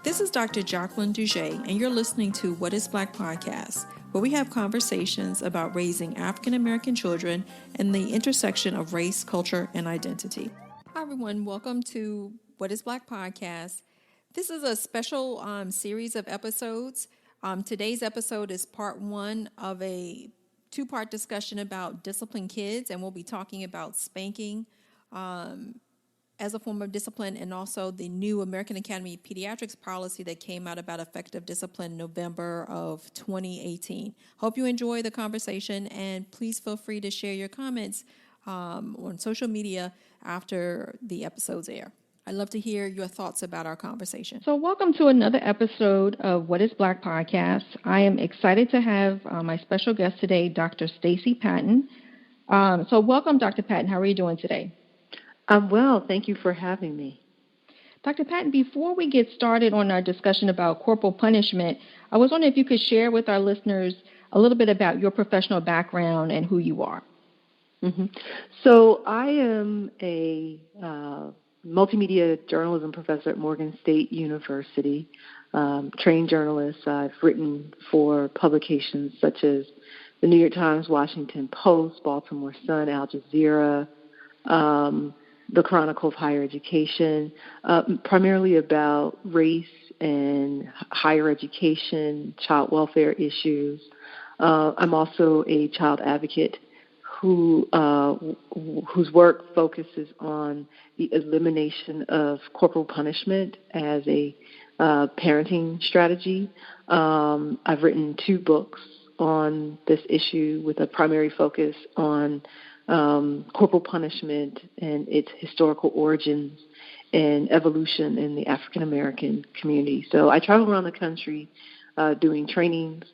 This is Dr. Jacqueline Duget, and you're listening to What is Black Podcast, where we have conversations about raising African American children and the intersection of race, culture, and identity. Hi, everyone. Welcome to What is Black Podcast. This is a special series of episodes. Today's episode is part one of a two-part discussion about disciplined kids, and we'll be talking about spanking as a form of discipline, and also the new American Academy of Pediatrics policy that came out about effective discipline November of 2018. Hope you enjoy the conversation, and please feel free to share your comments on social media after the episodes air. I'd love to hear your thoughts about our conversation. So welcome to another episode of What is Black Podcast. I am excited to have my special guest today, Dr. Stacey Patton. So welcome, Dr. Patton. How are you doing today? I'm well. Thank you for having me. Dr. Patton, before we get started on our discussion about corporal punishment, I was wondering if you could share with our listeners a little bit about your professional background and who you are. Mm-hmm. So I am a multimedia journalism professor at Morgan State University, trained journalist. I've written for publications such as the New York Times, Washington Post, Baltimore Sun, Al Jazeera, the Chronicle of Higher Education, primarily about race and higher education, child welfare issues. I'm also a child advocate whose work focuses on the elimination of corporal punishment as a parenting strategy. I've written 2 books on this issue with a primary focus on corporal punishment and its historical origins and evolution in the African American community. So I travel around the country doing trainings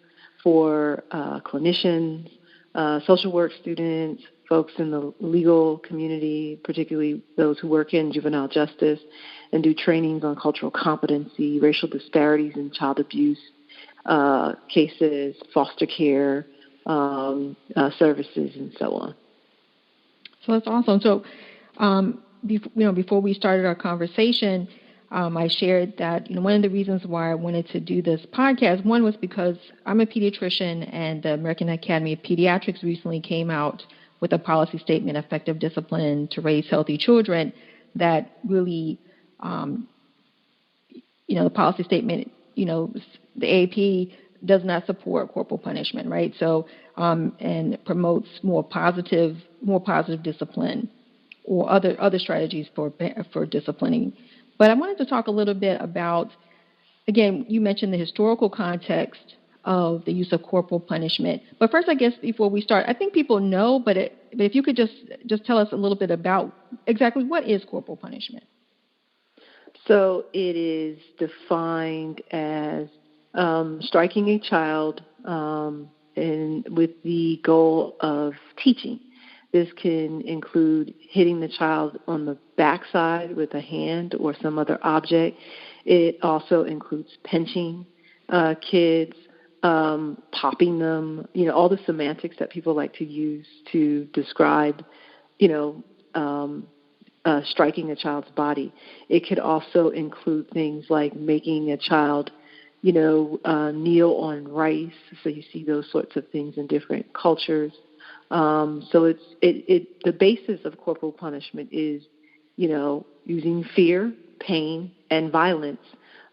for clinicians, social work students, folks in the legal community, particularly those who work in juvenile justice, and do trainings on cultural competency, racial disparities in child abuse cases, foster care services, and so on. So that's awesome. So, before we started our conversation, I shared that one of the reasons why I wanted to do this podcast, one was because I'm a pediatrician, and the American Academy of Pediatrics recently came out with a policy statement, effective discipline to raise healthy children, that really, the policy statement, the AAP does not support corporal punishment, right? So, and promotes more positive discipline or other strategies for disciplining. But I wanted to talk a little bit about, again, you mentioned the historical context of the use of corporal punishment. But first, I guess before we start, I think people know, but if you could just tell us a little bit about exactly what is corporal punishment. So it is defined as striking a child and with the goal of teaching. This can include hitting the child on the backside with a hand or some other object. It also includes pinching kids, popping them, all the semantics that people like to use to describe, striking a child's body. It could also include things like making a child kneel on rice. So you see those sorts of things in different cultures. So the basis of corporal punishment is, using fear, pain, and violence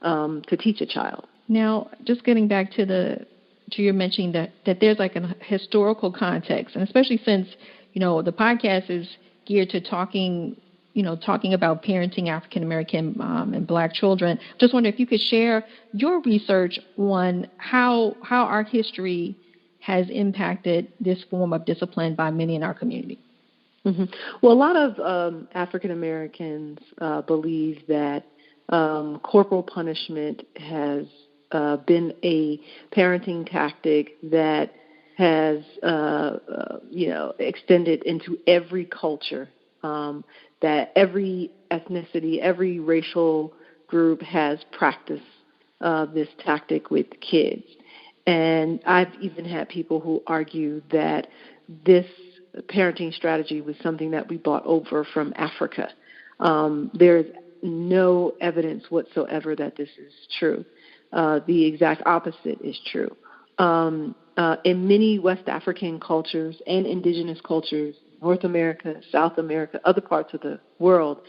to teach a child. Now, just getting back to your mentioning that there's like a historical context, and especially since the podcast is geared to talking about parenting African American and Black children. Just wonder if you could share your research on how our history has impacted this form of discipline by many in our community. Mm-hmm. Well, a lot of African Americans believe that corporal punishment has been a parenting tactic that has extended into every culture. That every ethnicity, every racial group has practiced this tactic with kids. And I've even had people who argue that this parenting strategy was something that we brought over from Africa. There's no evidence whatsoever that this is true. The exact opposite is true. In many West African cultures and indigenous cultures, North America, South America, other parts of the world,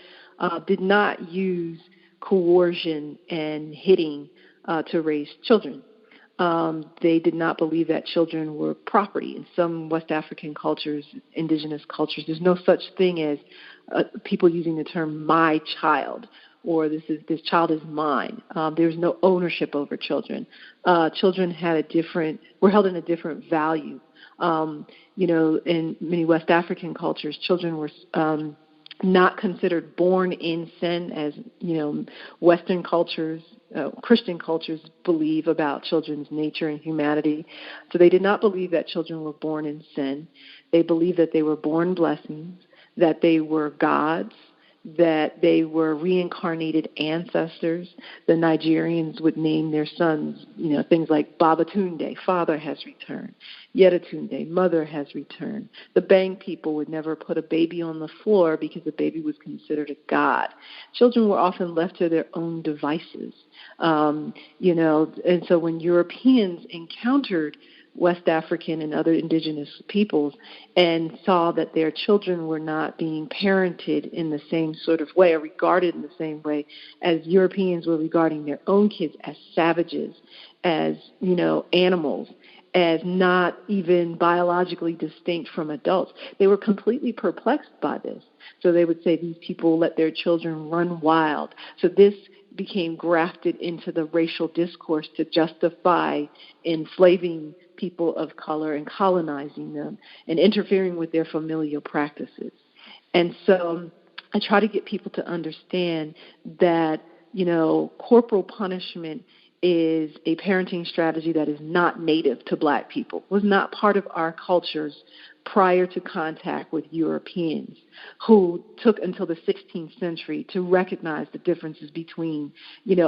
did not use coercion and hitting to raise children. They did not believe that children were property. In some West African cultures, indigenous cultures, there's no such thing as people using the term "my child" or "this child is mine." There's no ownership over children. Children were held in a different value. In many West African cultures, children were not considered born in sin, as Western cultures, Christian cultures believe about children's nature and humanity. So they did not believe that children were born in sin. They believed that they were born blessings, that they were gods, that they were reincarnated ancestors. The Nigerians would name their sons, things like Babatunde, father has returned. Yedatunde, mother has returned. The Bang people would never put a baby on the floor because the baby was considered a god. Children were often left to their own devices. And so when Europeans encountered West African and other indigenous peoples and saw that their children were not being parented in the same sort of way or regarded in the same way as Europeans were regarding their own kids, as savages, as, animals, as not even biologically distinct from adults. They were completely perplexed by this. So they would say these people let their children run wild. So this became grafted into the racial discourse to justify enslaving people of color and colonizing them and interfering with their familial practices. And so I try to get people to understand that, corporal punishment is a parenting strategy that is not native to Black people, was not part of our cultures prior to contact with Europeans, who took until the 16th century to recognize the differences between,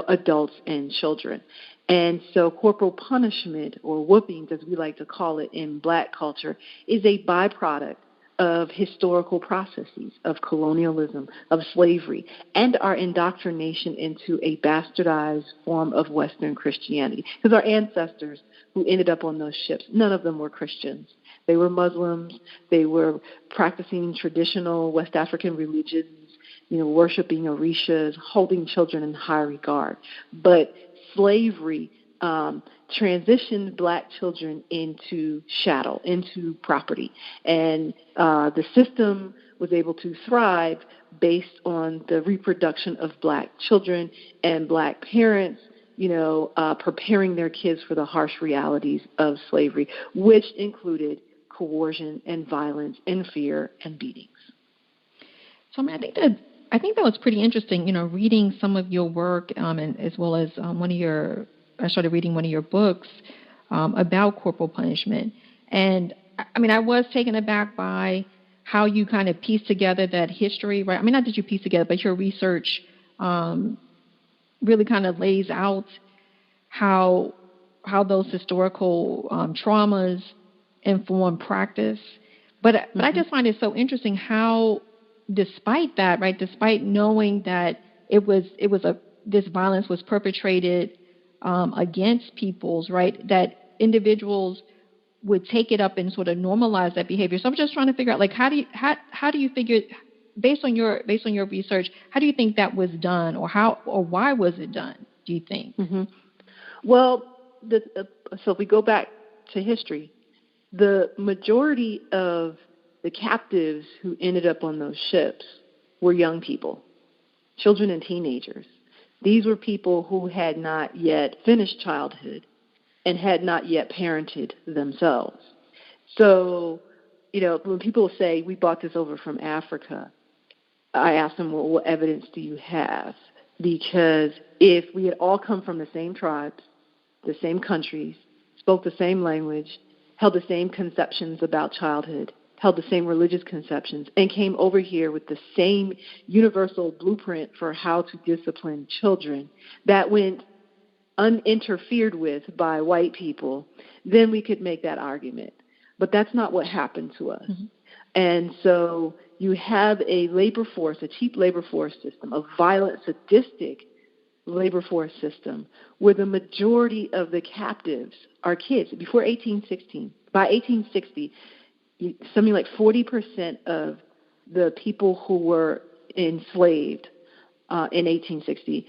adults and children. And so corporal punishment, or whoopings as we like to call it in Black culture, is a byproduct of historical processes, of colonialism, of slavery, and our indoctrination into a bastardized form of Western Christianity. Because our ancestors who ended up on those ships, none of them were Christians. They were Muslims. They were practicing traditional West African religions, worshiping orishas, holding children in high regard. But slavery transitioned Black children into chattel, into property. And the system was able to thrive based on the reproduction of Black children and Black parents, preparing their kids for the harsh realities of slavery, which included coercion and violence and fear and beatings. So I think that was pretty interesting, reading some of your work and as well as I started reading one of your books about corporal punishment. And I was taken aback by how you kind of pieced together that history, right? Not that you pieced together, but your research really kind of lays out how those historical traumas inform practice. But I just find it so interesting how, despite that, right, despite knowing that this violence was perpetrated against peoples, right, that individuals would take it up and sort of normalize that behavior. So I'm just trying to figure out, how do you figure, based on your research, how do you think that was done, or why was it done, do you think? Mm-hmm. Well, so if we go back to history, the majority of the captives who ended up on those ships were young people, children and teenagers. These were people who had not yet finished childhood and had not yet parented themselves. So, when people say, we brought this over from Africa, I ask them, well, what evidence do you have? Because if we had all come from the same tribes, the same countries, spoke the same language, held the same conceptions about childhood, held the same religious conceptions, and came over here with the same universal blueprint for how to discipline children that went uninterfered with by white people, then we could make that argument. But that's not what happened to us. Mm-hmm. And so, you have a labor force, a cheap labor force system, a violent, sadistic labor force system where the majority of the captives are kids. Before 1816, by 1860, something like 40% of the people who were enslaved in 1860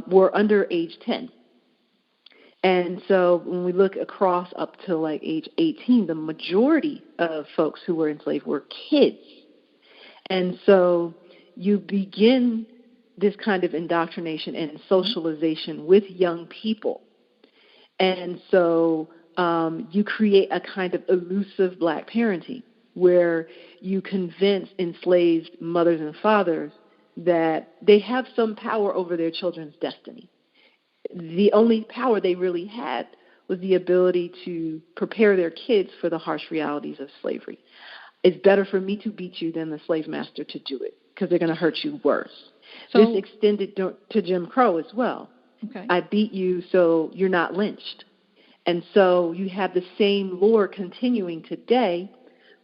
were under age 10. And so when we look across up to like age 18, the majority of folks who were enslaved were kids. And so you begin this kind of indoctrination and socialization with young people. And so you create a kind of elusive black parenting where you convince enslaved mothers and fathers that they have some power over their children's destiny. The only power they really had was the ability to prepare their kids for the harsh realities of slavery. It's better for me to beat you than the slave master to do it because they're going to hurt you worse. So, this extended to Jim Crow as well. Okay. I beat you so you're not lynched. And so you have the same lore continuing today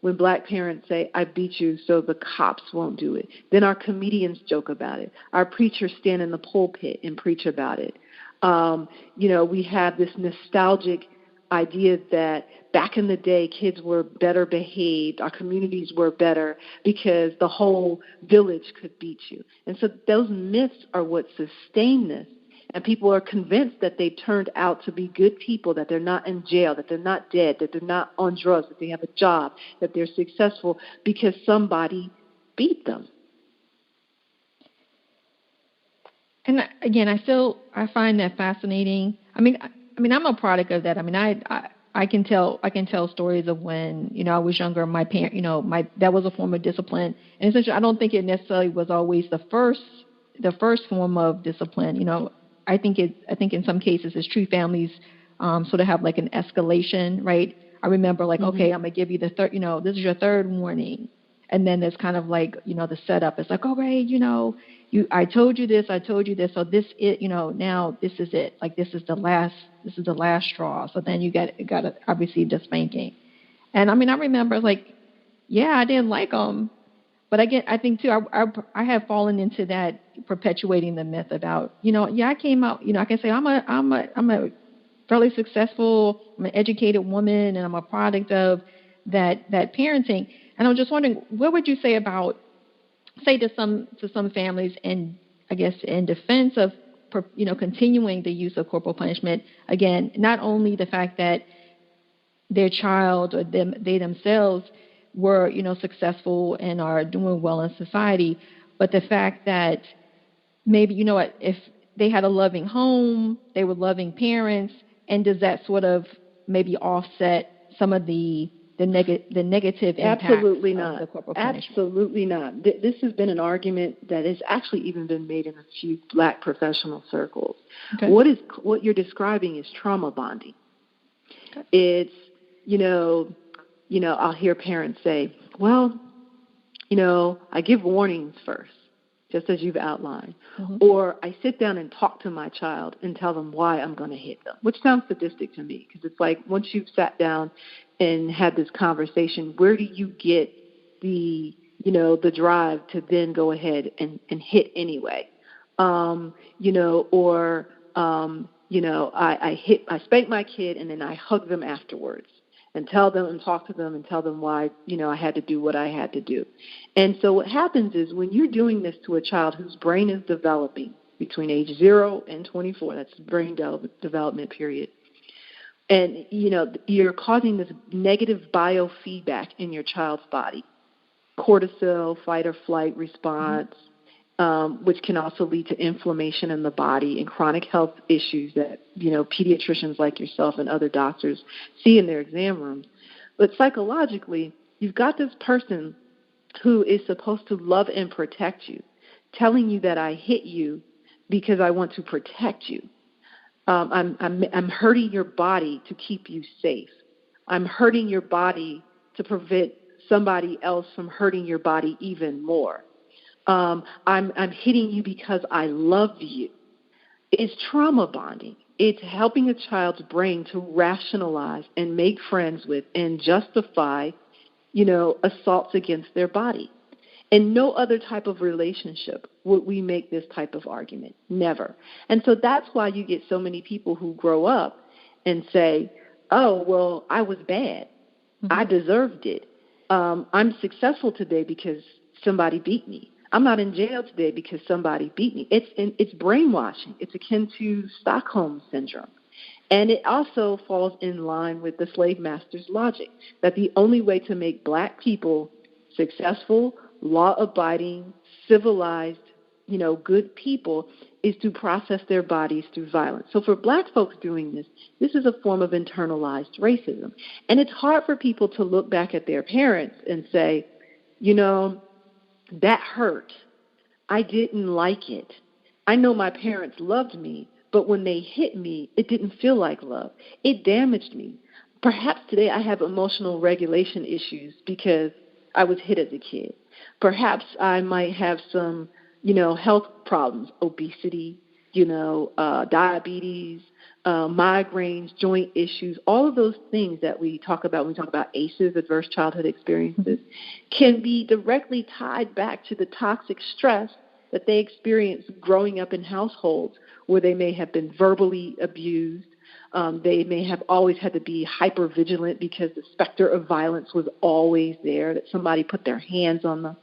when black parents say, I beat you so the cops won't do it. Then our comedians joke about it. Our preachers stand in the pulpit and preach about it. We have this nostalgic idea that back in the day, kids were better behaved, our communities were better because the whole village could beat you. And so those myths are what sustain this. And people are convinced that they've turned out to be good people, that they're not in jail, that they're not dead, that they're not on drugs, that they have a job, that they're successful because somebody beat them. And again, I find that fascinating. I mean, I'm a product of that. I mean, I can tell stories of when, I was younger, my parent, that was a form of discipline. And essentially, I don't think it necessarily was always the first form of discipline. I think in some cases it's true families sort of have like an escalation, right? I remember like, okay, I'm gonna give you the third, this is your third warning. And then there's kind of like, the setup. It's like, all right, I told you this. So this is, now this is it. Like this is the last straw. So then I received a spanking. And I mean, I remember like, yeah, I didn't like them. But again, I think too, I have fallen into that perpetuating the myth about, I came out, I can say I'm a fairly successful, I'm an educated woman, and I'm a product of that parenting. And I'm just wondering, what would you say about, to some families, and I guess in defense of, continuing the use of corporal punishment? Again, not only the fact that their child or they themselves were, successful and are doing well in society, but the fact that maybe, if they had a loving home, they were loving parents, and does that sort of maybe offset some of the negative impact of the corporal punishment? Absolutely not. This has been an argument that has actually even been made in a few black professional circles. Okay. What you're describing is trauma bonding. Okay. It's, I'll hear parents say, well, I give warnings first, just as you've outlined. Mm-hmm. Or I sit down and talk to my child and tell them why I'm going to hit them, which sounds sadistic to me because it's like once you've sat down and had this conversation, where do you get the drive to then go ahead and hit anyway? I spank my kid and then I hug them afterwards and tell them and talk to them and tell them why, I had to do what I had to do. And so what happens is when you're doing this to a child whose brain is developing between age 0 and 24, that's the brain development period, and, you're causing this negative biofeedback in your child's body, cortisol, fight or flight response, which can also lead to inflammation in the body and chronic health issues that, pediatricians like yourself and other doctors see in their exam rooms. But psychologically, you've got this person who is supposed to love and protect you, telling you that I hit you because I want to protect you. I'm hurting your body to keep you safe. I'm hurting your body to prevent somebody else from hurting your body even more. I'm hitting you because I love you. It's trauma bonding. It's helping a child's brain to rationalize and make friends with and justify, assaults against their body. In no other type of relationship would we make this type of argument. Never. And so that's why you get so many people who grow up and say, oh, well, I was bad. I deserved it. I'm successful today because somebody beat me. I'm not in jail today because somebody beat me. It's brainwashing. It's akin to Stockholm syndrome. And it also falls in line with the slave master's logic that the only way to make black people successful, law-abiding, civilized, good people is to process their bodies through violence. So for black folks doing this is a form of internalized racism. And it's hard for people to look back at their parents and say, that hurt. I didn't like it. I know my parents loved me, but when they hit me, it didn't feel like love. It damaged me. Perhaps today I have emotional regulation issues because I was hit as a kid. Perhaps I might have some, health problems, obesity, diabetes, migraines, joint issues, all of those things that we talk about when we talk about ACEs, adverse childhood experiences, can be directly tied back to the toxic stress that they experienced growing up in households where they may have been verbally abused. They may have always had to be hyper-vigilant because the specter of violence was always there, that somebody put their hands on them.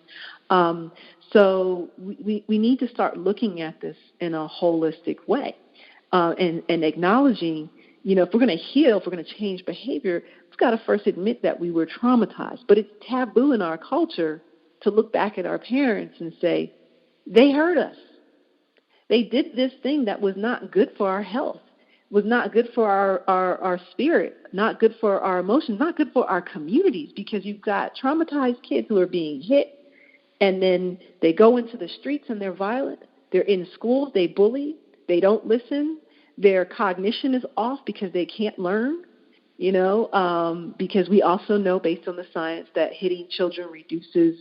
So we need to start looking at this in a holistic way and acknowledging, if we're going to heal, if we're going to change behavior, we've got to first admit that we were traumatized. But it's taboo in our culture to look back at our parents and say, they hurt us. They did this thing that was not good for our health, was not good for our spirit, not good for our emotions, not good for our communities, because you've got traumatized kids who are being hit, and then they go into the streets and they're violent. They're in schools, they bully, they don't listen, their cognition is off because they can't learn, because we also know based on the science that hitting children reduces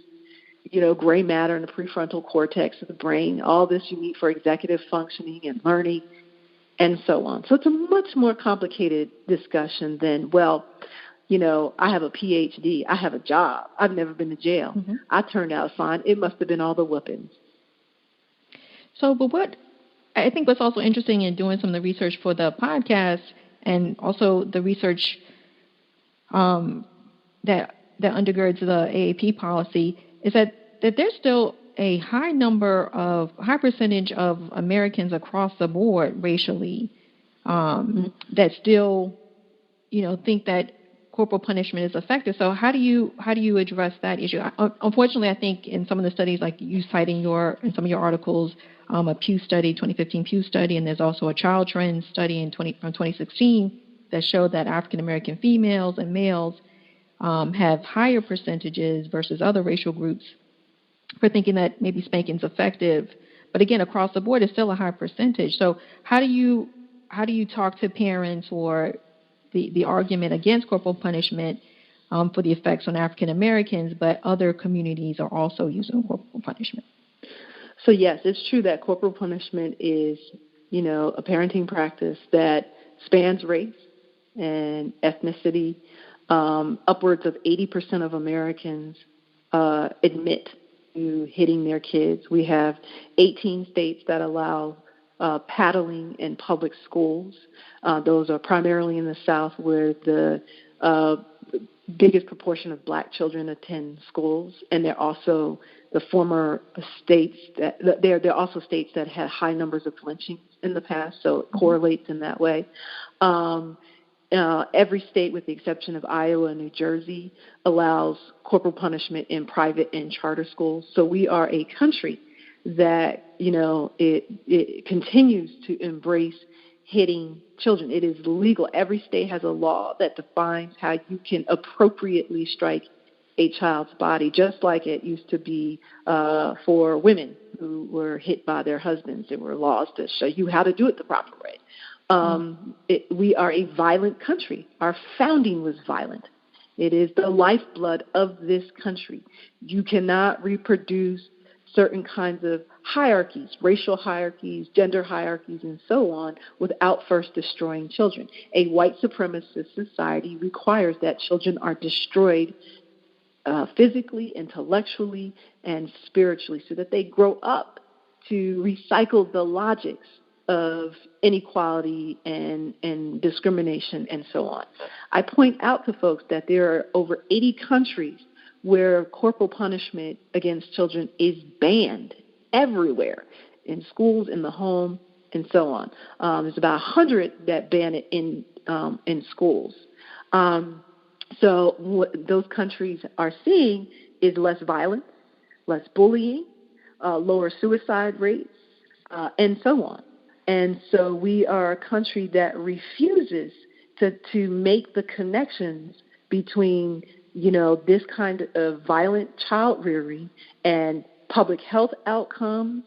gray matter in the prefrontal cortex of the brain, all this you need for executive functioning and learning, and so on. So it's a much more complicated discussion than, I have a PhD, I have a job, I've never been to jail, I turned out fine, it must have been all the whoopings. So, but what I think what's also interesting in doing some of the research for the podcast and also the research that undergirds the AAP policy is that there's still a high percentage of Americans across the board racially that still, think that corporal punishment is effective. So how do you address that issue? Unfortunately, I think in some of the studies, like you cite in some of your articles, a Pew study, 2015 Pew study, and there's also a Child Trends study from 2016 that showed that African American females and males have higher percentages versus other racial groups for thinking that maybe spanking's effective. But again, across the board, it's still a high percentage. So how do you talk to parents or the argument against corporal punishment for the effects on African Americans, but other communities are also using corporal punishment? So yes, it's true that corporal punishment is, a parenting practice that spans race and ethnicity. Upwards of 80% of Americans admit to hitting their kids. We have 18 states that allow paddling in public schools. Those are primarily in the South, where the biggest proportion of black children attend schools, and they're also the former states that they're also states that had high numbers of lynchings in the past, so it correlates in that way. Every state, with the exception of Iowa and New Jersey, allows corporal punishment in private and charter schools. So we are a country that, it continues to embrace hitting children. It is legal. Every state has a law that defines how you can appropriately strike a child's body, just like it used to be for women who were hit by their husbands. There were laws to show you how to do it the proper way. We are a violent country. Our founding was violent. It is the lifeblood of this country. You cannot reproduce certain kinds of hierarchies, racial hierarchies, gender hierarchies, and so on, without first destroying children. A white supremacist society requires that children are destroyed physically, intellectually, and spiritually, so that they grow up to recycle the logics of inequality and discrimination and so on. I point out to folks that there are over 80 countries where corporal punishment against children is banned everywhere, in schools, in the home, and so on. There's about 100 that ban it in schools. So what those countries are seeing is less violence, less bullying, lower suicide rates, and so on. And so we are a country that refuses to make the connections between, this kind of violent child rearing and public health outcomes,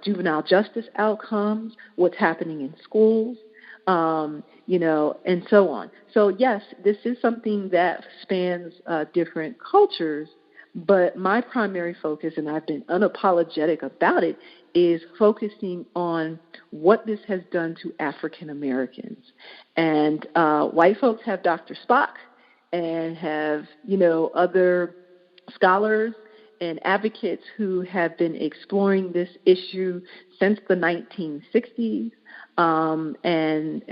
juvenile justice outcomes, what's happening in schools, and so on. So yes, this is something that spans different cultures, but my primary focus, and I've been unapologetic about it, is focusing on what this has done to African Americans. And white folks have Dr. Spock and have, other scholars and advocates who have been exploring this issue since the 1960s. And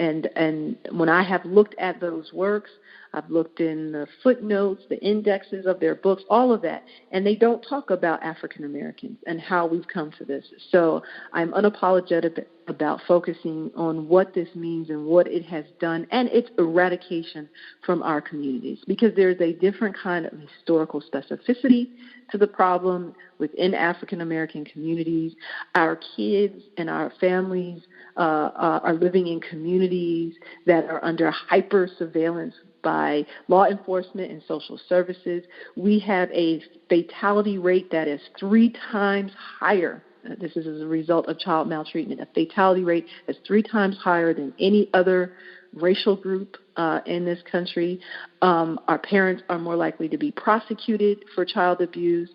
when I have looked at those works, I've looked in the footnotes, the indexes of their books, all of that, and they don't talk about African Americans and how we've come to this. So I'm unapologetic about focusing on what this means and what it has done and its eradication from our communities, because there's a different kind of historical specificity to the problem within African American communities. Our kids and our families are living in communities that are under hyper surveillance by law enforcement and social services. We have a fatality rate that is 3 times higher. This is as a result of child maltreatment. A fatality rate is 3 times higher than any other racial group in this country. Our parents are more likely to be prosecuted for child abuse.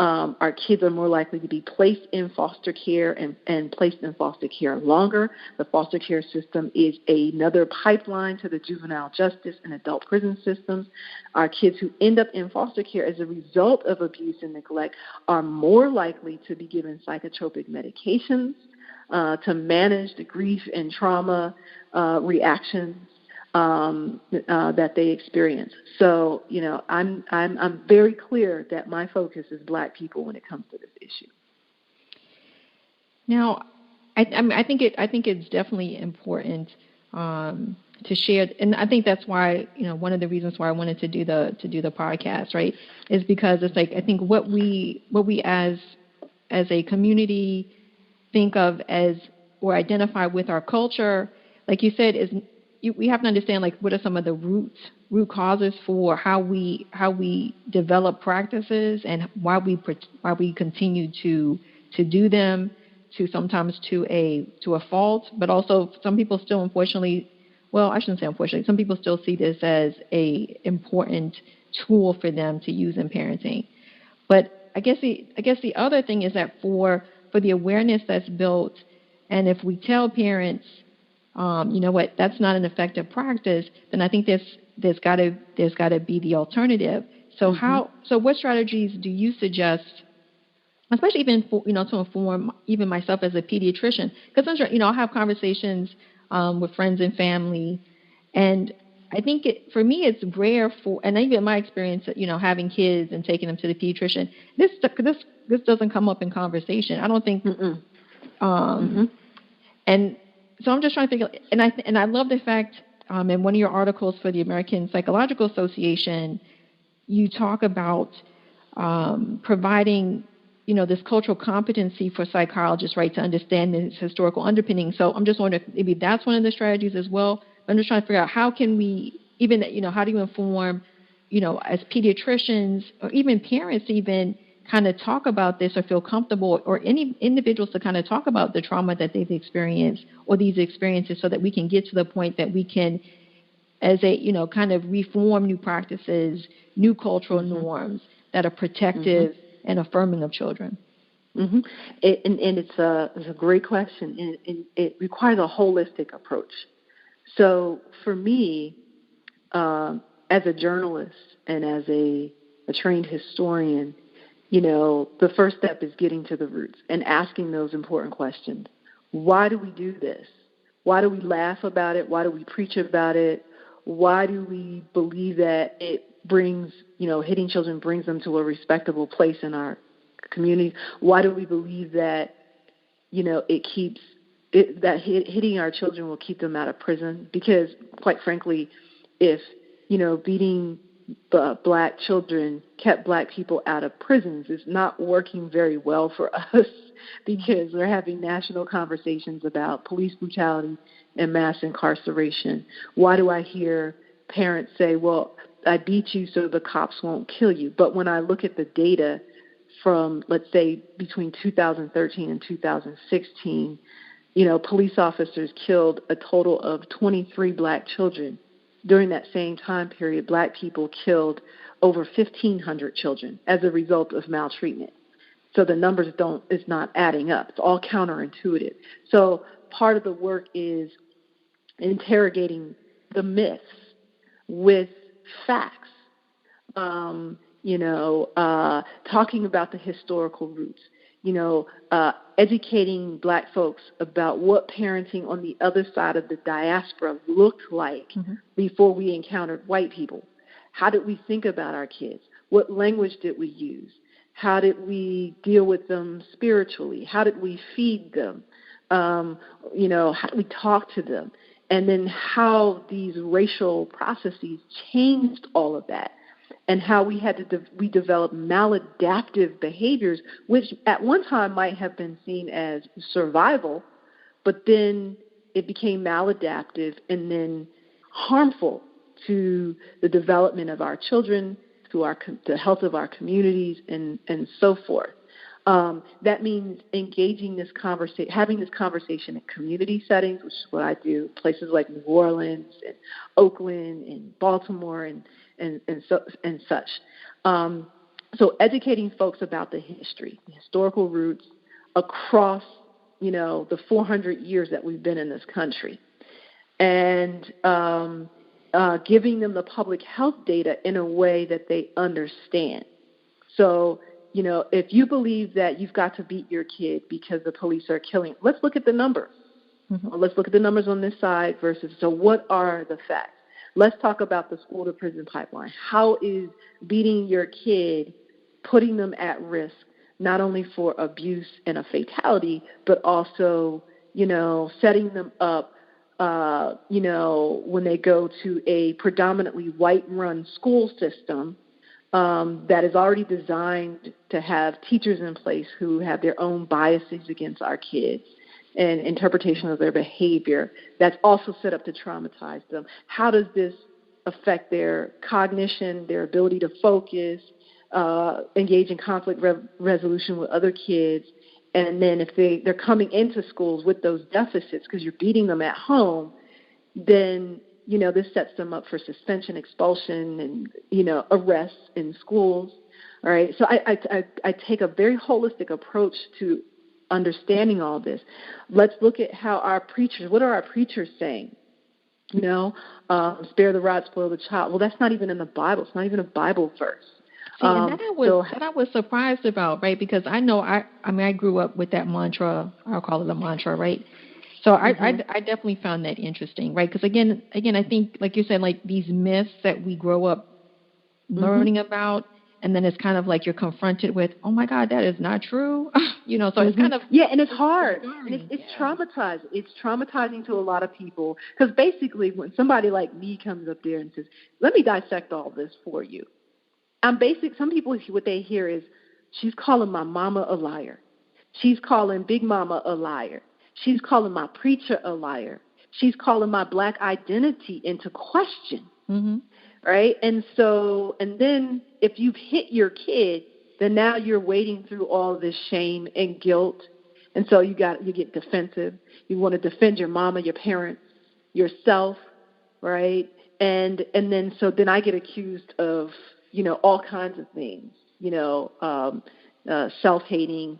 Our kids are more likely to be placed in foster care and placed in foster care longer. The foster care system is another pipeline to the juvenile justice and adult prison systems. Our kids who end up in foster care as a result of abuse and neglect are more likely to be given psychotropic medications to manage the grief and trauma reactions that they experience. So, I'm very clear that my focus is Black people when it comes to this issue. Now, I think it's definitely important to share, and I think that's why one of the reasons why I wanted to do the podcast, right, is because it's like I think what we as a community think of as or identify with our culture, like you said, is we have to understand like what are some of the root causes for how we develop practices and why we continue to do them sometimes to a fault, but also some people still unfortunately, well, I shouldn't say unfortunately, some people still see this as a important tool for them to use in parenting. But I guess the other thing is that for the awareness that's built, and if we tell parents, what, that's not an effective practice, then I think there's got to be the alternative. So so what strategies do you suggest, especially even for, to inform even myself as a pediatrician, because I'll have conversations with friends and family, and I think for me it's rare and even in my experience, having kids and taking them to the pediatrician, this doesn't come up in conversation. I don't think. And so I'm just trying to figure, and I love the fact in one of your articles for the American Psychological Association, you talk about providing, this cultural competency for psychologists, right, to understand this historical underpinning. So I'm just wondering if maybe that's one of the strategies as well. I'm just trying to figure out how can we even, how do you inform, as pediatricians or even parents even kind of talk about this or feel comfortable, or any individuals to kind of talk about the trauma that they've experienced or these experiences, so that we can get to the point that we can, as a, kind of reform new practices, new cultural norms that are protective and affirming of children. And it's a great question, and it requires a holistic approach. So for me, as a journalist and as a a trained historian, the first step is getting to the roots and asking those important questions. Why do we do this? Why do we laugh about it? Why do we preach about it? Why do we believe that it brings, hitting children brings them to a respectable place in our community? Why do we believe that, hitting our children will keep them out of prison? Because, quite frankly, if, beating black children kept black people out of prisons, is not working very well for us, because we're having national conversations about police brutality and mass incarceration. Why do I hear parents say, well, I beat you so the cops won't kill you? But when I look at the data from, let's say, between 2013 and 2016, police officers killed a total of 23 black children. During that same time period, black people killed over 1,500 children as a result of maltreatment. So the numbers it's not adding up. It's all counterintuitive. So part of the work is interrogating the myths with facts, talking about the historical roots, educating black folks about what parenting on the other side of the diaspora looked like before we encountered white people. How did we think about our kids? What language did we use? How did we deal with them spiritually? How did we feed them? How did we talk to them? And then how these racial processes changed all of that, and how we had to we developed maladaptive behaviors, which at one time might have been seen as survival, but then it became maladaptive and then harmful to the development of our children, to the health of our communities, and so forth. That means engaging this conversation, having this conversation in community settings, which is what I do, places like New Orleans and Oakland and Baltimore and such. So educating folks about the history, the historical roots across, the 400 years that we've been in this country, and giving them the public health data in a way that they understand. So, if you believe that you've got to beat your kid because the police are killing, let's look at the numbers. Let's look at the numbers on this side versus, so what are the facts? Let's talk about the school-to-prison pipeline. How is beating your kid putting them at risk, not only for abuse and a fatality, but also, setting them up, when they go to a predominantly white-run school system that is already designed to have teachers in place who have their own biases against our kids and interpretation of their behavior that's also set up to traumatize them. How does this affect their cognition, their ability to focus, engage in conflict resolution with other kids? And then if they're coming into schools with those deficits because you're beating them at home, then, this sets them up for suspension, expulsion, and, arrests in schools. All right. So I take a very holistic approach to understanding all this. Let's look at how what are our preachers saying? Spare the rod, spoil the child. Well, that's not even in the Bible. It's not even a Bible verse. See, and that I was surprised about, right? Because I know, I grew up with that mantra. I'll call it a mantra, right? So I definitely found that interesting, right? Because again, I think, like you said, like these myths that we grow up learning about, and then it's kind of like you're confronted with, oh my God, that is not true. So it's kind of and it's hard, and it's traumatizing. It's traumatizing to a lot of people because basically, when somebody like me comes up there and says, "Let me dissect all this for you," some people, what they hear is, she's calling my mama a liar. She's calling Big Mama a liar. She's calling my preacher a liar. She's calling my black identity into question, right? And then if you've hit your kid, then now you're wading through all this shame and guilt. And so you get defensive. You want to defend your mama, your parents, yourself, right? And then I get accused of, all kinds of things, self-hating,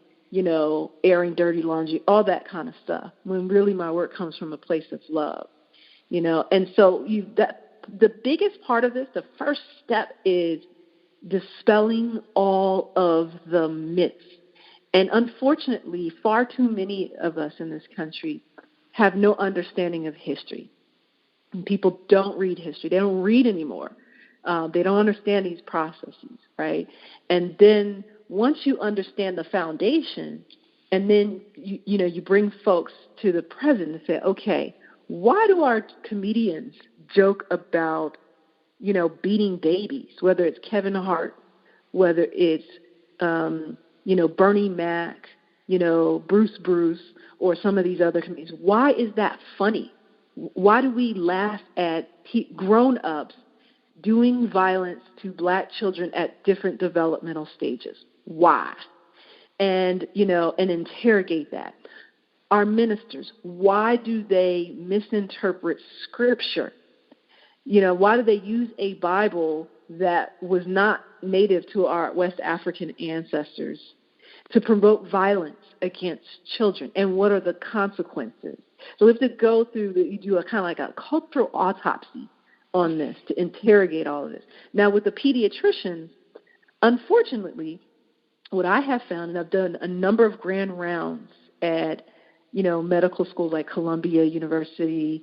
airing dirty laundry, all that kind of stuff, when really my work comes from a place of love, and so the biggest part of this, the first step is dispelling all of the myths. And unfortunately, far too many of us in this country have no understanding of history. And people don't read history. They don't read anymore. They don't understand these processes, right? And then once you understand the foundation, and then you bring folks to the present and say, okay, why do our comedians joke about beating babies, whether it's Kevin Hart, whether it's Bernie Mac, Bruce, or some of these other comedians? Why is that funny? Why do we laugh at grown-ups doing violence to black children at different developmental stages? Why? And interrogate that. Our ministers, why do they misinterpret Scripture? Why do they use a Bible that was not native to our West African ancestors to promote violence against children? And what are the consequences? So we have to go through, you do a kind of like a cultural autopsy on this to interrogate all of this. Now, with the pediatricians, unfortunately, what I have found, and I've done a number of grand rounds at medical schools like Columbia University,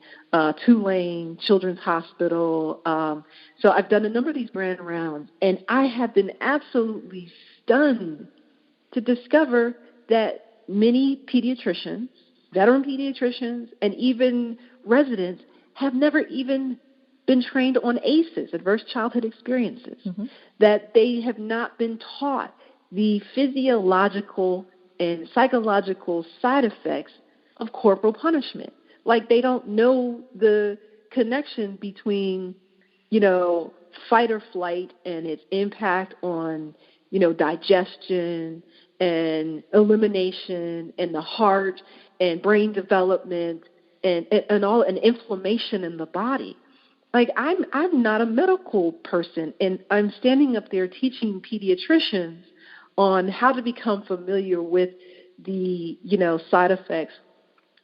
Tulane Children's Hospital. So I've done a number of these grand rounds, and I have been absolutely stunned to discover that many pediatricians, veteran pediatricians, and even residents have never even been trained on ACEs, adverse childhood experiences, that they have not been taught the physiological and psychological side effects of corporal punishment. Like they don't know the connection between, fight or flight and its impact on, digestion and elimination and the heart and brain development and inflammation in the body. Like I'm not a medical person, and I'm standing up there teaching pediatricians on how to become familiar with the, side effects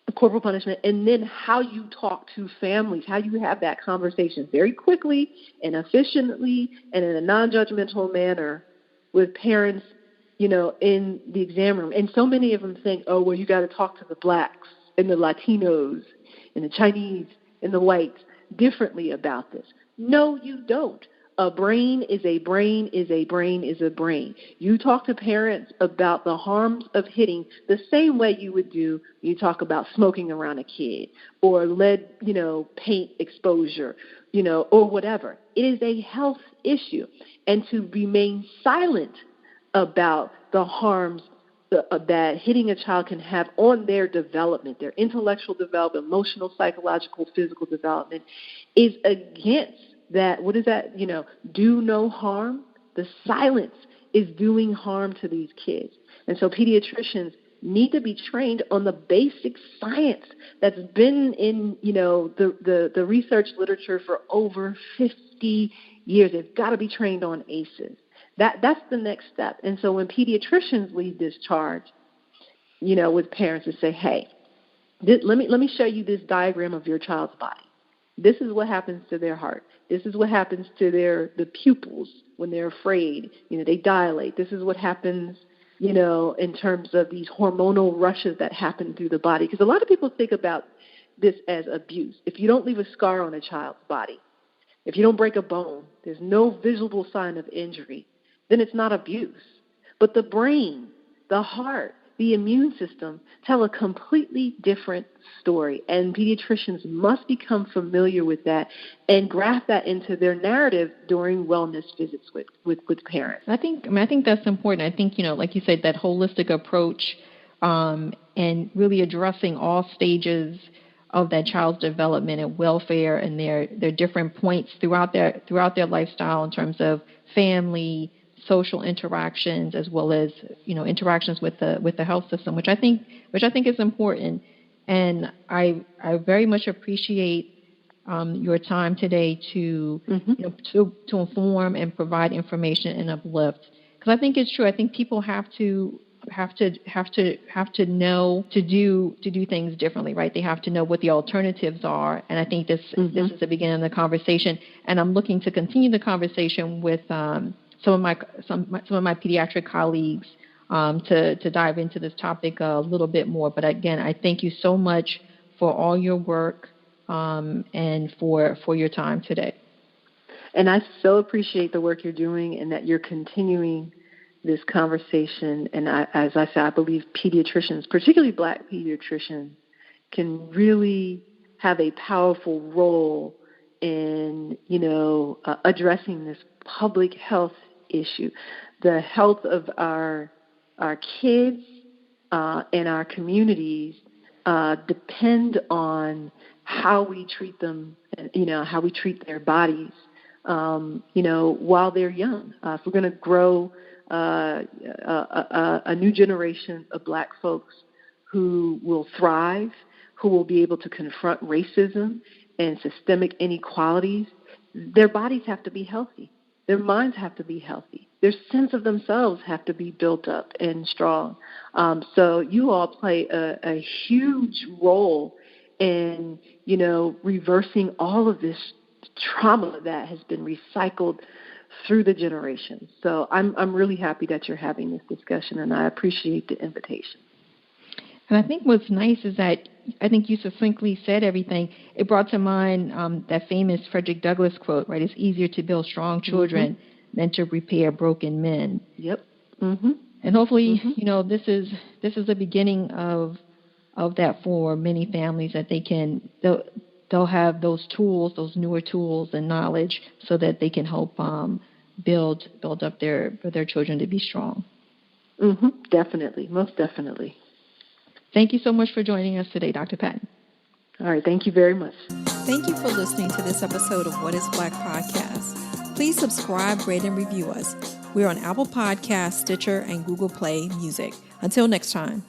of corporal punishment, and then how you talk to families, how you have that conversation very quickly and efficiently and in a non-judgmental manner with parents, in the exam room. And so many of them think, oh, well, you got to talk to the blacks and the Latinos and the Chinese and the whites differently about this. No, you don't. A brain is a brain is a brain is a brain. You talk to parents about the harms of hitting the same way you would do you talk about smoking around a kid or lead, paint exposure, or whatever. It is a health issue. And to remain silent about the harms that hitting a child can have on their development, their intellectual development, emotional, psychological, physical development, is against that. What is that? Do no harm. The silence is doing harm to these kids. And so pediatricians need to be trained on the basic science that's been in, the research literature for over 50 years. They've got to be trained on ACEs. That's the next step. And so when pediatricians lead this charge, with parents to say, hey, let me show you this diagram of your child's body. This is what happens to their heart. This is what happens to the pupils when they're afraid. They dilate. This is what happens, in terms of these hormonal rushes that happen through the body. Because a lot of people think about this as abuse. If you don't leave a scar on a child's body, if you don't break a bone, there's no visible sign of injury, then it's not abuse. But the brain, the heart, the immune system tell a completely different story, and pediatricians must become familiar with that and graft that into their narrative during wellness visits with parents. I think that's important. I think, like you said, that holistic approach and really addressing all stages of that child's development and welfare and their different points throughout their lifestyle in terms of family, social interactions, as well as interactions with the health system, which I think is important. And I very much appreciate your time today to to inform and provide information and uplift, because I think it's true. I think people have to know to do things differently, right? They have to know what the alternatives are, and I think this is the beginning of the conversation. And I'm looking to continue the conversation with some of my pediatric colleagues to dive into this topic a little bit more. But again, I thank you so much for all your work and for your time today. And I so appreciate the work you're doing and that you're continuing this conversation. And as I said, I believe pediatricians, particularly Black pediatricians, can really have a powerful role in, addressing this public health issue. The health of our kids and our communities depend on how we treat them, how we treat their bodies, while they're young. If we're going to grow a new generation of Black folks who will thrive, who will be able to confront racism and systemic inequalities, their bodies have to be healthy. Their minds have to be healthy. Their sense of themselves have to be built up and strong. So you all play a huge role in, reversing all of this trauma that has been recycled through the generations. So I'm really happy that you're having this discussion, and I appreciate the invitation. And I think what's nice is that I think you succinctly said everything. It brought to mind that famous Frederick Douglass quote, right? It's easier to build strong children than to repair broken men. Yep. Mm-hmm. And hopefully, this is the beginning of that for many families, that they'll have those tools, those newer tools and knowledge, so that they can help build up their children to be strong. Mm-hmm. Definitely, most definitely. Thank you so much for joining us today, Dr. Patton. All right, thank you very much. Thank you for listening to this episode of What is Black Podcast. Please subscribe, rate, and review us. We're on Apple Podcasts, Stitcher, and Google Play Music. Until next time.